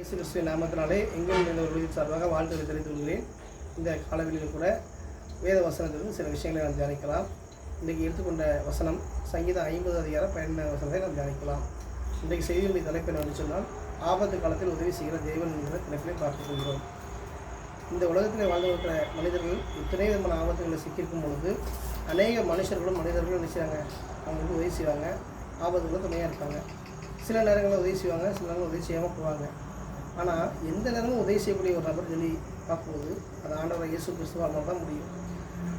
இயேசு கிறிஸ்துவின் நாமத்தினாலே எங்கள் நிறைந்தவர்களின் சார்பாக வாழ்த்துக்களை தெரிவித்துக் கொள்கிறேன். இந்த காலவெளியில் கூட வேத வசனத்திலிருந்து சில விஷயங்களை நாம் தியானிக்கலாம். இன்றைக்கு எடுத்துக்கொண்ட வசனம் சங்கீதம் 50 அதிகாரம் 12 வசனத்தை நாம் தியானிக்கலாம். இன்றைக்கு செய்தியுடைய தலைப்பு என்ன சொன்னால், ஆபத்து காலத்தில் உதவி செய்கிற தேவன் என்கிற தலைப்பிலே பார்த்துக் கொள்கிறோம். இந்த உலகத்தில் வாழ்ந்து இருக்கிற மனிதர்கள் இத்தனை விதமான ஆபத்துகளை சிக்கியிருக்கும் பொழுது அநேக மனுஷர்களும் மனிதர்களும் நினைச்சாங்க அவங்களுக்கு உதவி செய்வாங்க, ஆபத்துகளும் துணையாக இருப்பாங்க. சில நேரங்களில் உதவி செய்வாங்க, சில நேரங்களில் உதவி செய்யாமல் போவாங்க. ஆனால் எந்த நேரமும் உதவி செய்யக்கூடிய ஒரு நபர் சொல்லி பார்க்கும்போது அது ஆண்டவராக இயேசு கிறிஸ்துவால் தான் முடியும்.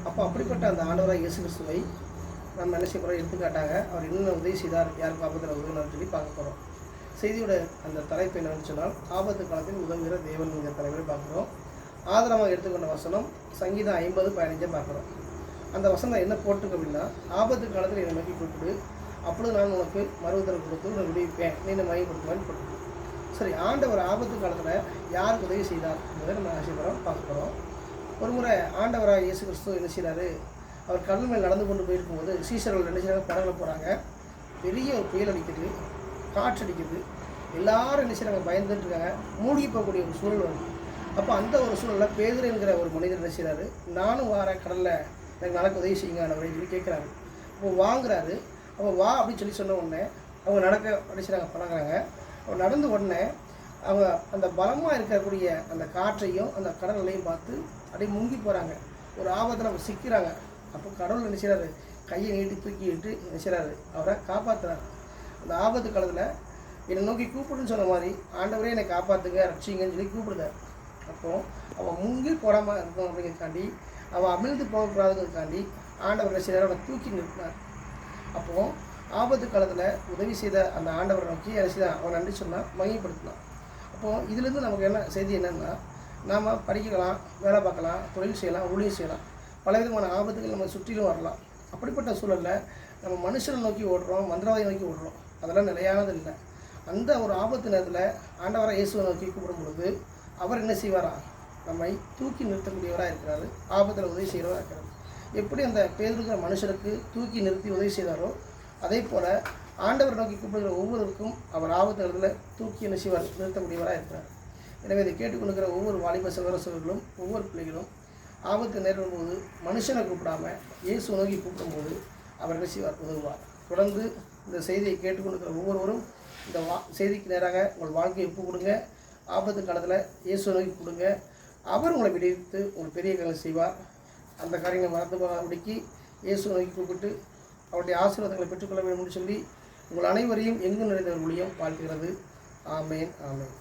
அப்போ அப்படிப்பட்ட அந்த ஆண்டவராக இயேசு கிறிஸ்துவை நம்ம என்ன செய்ய போகிறோம், எடுத்துக்காட்டாக அவர் என்னென்ன உதவி செய்தார், யாருக்கு ஆபத்தில் உதவினார் சொல்லி பார்க்க போகிறோம். செய்தியோட அந்த தலைப்பு என்னன்னு சொன்னால், ஆபத்து காலத்தில் உதவுகிற தேவன் என்கிற தலைவரை பார்க்குறோம். ஆதாரமாக எடுத்துக்கொண்ட வசனம் சங்கீதம் 50:15 பார்க்குறோம். அந்த வசனம் என்ன போட்டுருக்கு அப்படின்னா, ஆபத்து காலத்தில் என்னை நோக்கி கூப்பிடு, அப்பொழுது நான் உனக்கு மறுதல் கொடுத்து உன்னை விடுவிப்பேன், நீ என்னை மையப்படுத்துவான்னு போட்டுருக்கு. சரி, ஆண்டவர் ஆபத்து காலத்தில் யாருக்கு உதவி செய்தார் என்பதை நம்ம ஆசைப்படுறோம் பார்க்க போகிறோம். ஒரு முறை ஆண்டவராக இயேசு கிறிஸ்து என்ன செய்கிறாரு, அவர் கடல் மேல் நடந்து கொண்டு போயிருக்கும்போது சீசர்கள் என்ன செய்கிறாங்க, படகுல போகிறாங்க. பெரிய ஒரு புயல் அடிக்குது, காற்று அடிக்குது, எல்லாரும் என்ன செய்கிறாங்க, பயந்துட்டு இருக்காங்க, மூழ்கி போகக்கூடிய ஒரு சூழல் வருது. அப்போ அந்த ஒரு சூழலில் பேதுரு என்கிற ஒரு மனிதர் என்ன செய்கிறாரு, நானும் வாரேன் கடலில், எனக்கு நடக்க உதவி செய்யுங்க அப்படின்னு சொல்லி கேட்குறாரு. அப்போ வாங்குறாரு. அப்போ வா அப்படின்னு சொல்லி சொன்ன உடனே அவங்க நடக்க அடிச்சுறாங்க, பழகிறாங்க. அவங்க நடந்து உடனே அவங்க அந்த பலமாக இருக்கக்கூடிய அந்த காற்றையும் அந்த கடலையும் பார்த்து அப்படியே முங்கி போகிறாங்க. ஒரு ஆபத்தில் அவங்க சிக்கிறாங்க. அப்போ கடவுள் என்ன செய்கிறாரு, கையை நீட்டி தூக்கிட்டு என்ன செய்கிறாரு, அவரை காப்பாற்றுறாரு. அந்த ஆபத்து காலத்தில் என்னை நோக்கி கூப்பிடுன்னு சொன்ன மாதிரி ஆண்டவரே என்னை காப்பாற்றுங்க, ரட்சிங்கன்னு சொல்லி கூப்பிடுதார். அப்போது அவன் முங்கி போடாமல் இருக்கும் அப்படிங்கிறதுக்காண்டி, அவன் அமிழ்ந்து போகக்கூடாதுங்கிறதுக்காண்டி ஆண்டவர் என்ன செய்கிறார், அவனை தூக்கி நிறுத்தினார். அப்போது ஆபத்து காலத்தில் உதவி செய்த அந்த ஆண்டவரை நோக்கி என்ன செய்தான், அவன் நன்றி சொன்னால் மகிமைப்படுத்தினான். அப்போது இதிலேருந்து நமக்கு என்ன செய்தி என்னென்னா, நாம் படிக்கலாம், வேலை பார்க்கலாம், தொழில் செய்யலாம், ஊழியம் செய்யலாம், பலவிதமான ஆபத்துகள் நம்ம சுற்றிலும் வரலாம். அப்படிப்பட்ட சூழலில் நம்ம மனுஷனை நோக்கி ஓடுறோம், மந்திரவாதியை நோக்கி ஓடுறோம், அதெல்லாம் நிலையானது இல்லை. அந்த ஒரு ஆபத்து நேரத்தில் ஆண்டவரை இயேசுவை நோக்கி கூப்பிடும் பொழுது அவர் என்ன செய்வாரா, நம்மை தூக்கி நிறுத்தக்கூடியவராக இருக்கிறாரு, ஆபத்தில் உதவி செய்கிறவராக இருக்கிறார். எப்படி அந்த பேதுருக்கிற மனுஷனுக்கு தூக்கி நிறுத்தி உதவி செய்தாரோ, அதே போல் ஆண்டவர் நோக்கி கூப்பிடுகிற ஒவ்வொருவருக்கும் அவர் ஆபத்து நேரத்தில் தூக்கி என்ன செய்வார், நிறுத்தக்கூடியவராக இருக்கிறார். எனவே இதை கேட்டுக்கொண்டுக்கிற ஒவ்வொரு வாலிப சகோதரர்களும் ஒவ்வொரு பிள்ளைகளும் ஆபத்து நேரிடும் போது மனுஷனை கூப்பிடாமல் இயேசு நோக்கி கூப்பிடும்போது அவர் என்ன செய்வார், உதவுவார். தொடர்ந்து இந்த செய்தியை கேட்டுக்கொண்டுக்கிற ஒவ்வொருவரும் இந்த செய்திக்கு நேராக உங்கள் வாழ்க்கையை ஒப்பு கொடுங்க. ஆபத்து காலத்தில் இயேசு நோக்கி கொடுங்க, அவர் உங்களை விடுவித்து உங்கள் பெரிய காரியம் செய்வார். அந்த காரியங்களை மறந்து போகாதபடிக்கு இயேசு நோக்கி கூப்பிட்டு அவருடைய ஆசீர்வாதங்களை பெற்றுக்கொள்ள வேண்டும் என்று சொல்லி உங்கள் அனைவரையும் எங்கும் நிறைந்தவர்களையும் வாழ்த்துகிறது. ஆமேன், ஆமேன்.